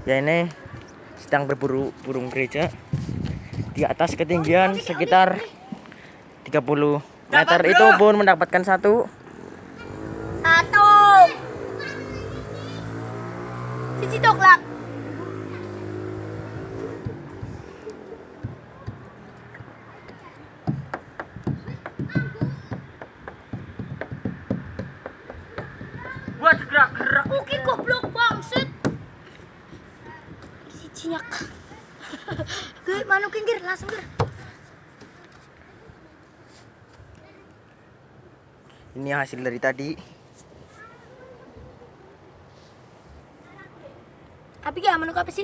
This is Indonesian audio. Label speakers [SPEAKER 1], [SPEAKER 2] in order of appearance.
[SPEAKER 1] Ya ini sedang berburu burung gereja di atas ketinggian sekitar 30 meter. Itu pun mendapatkan satu.
[SPEAKER 2] Cici coklat.
[SPEAKER 1] Buat gerak-gerak.
[SPEAKER 2] Oke goblok bangset. Cici nyak. Gue manu kinggir langsung ger.
[SPEAKER 1] Ini hasil dari tadi.
[SPEAKER 2] Tapi gak manu apa sih?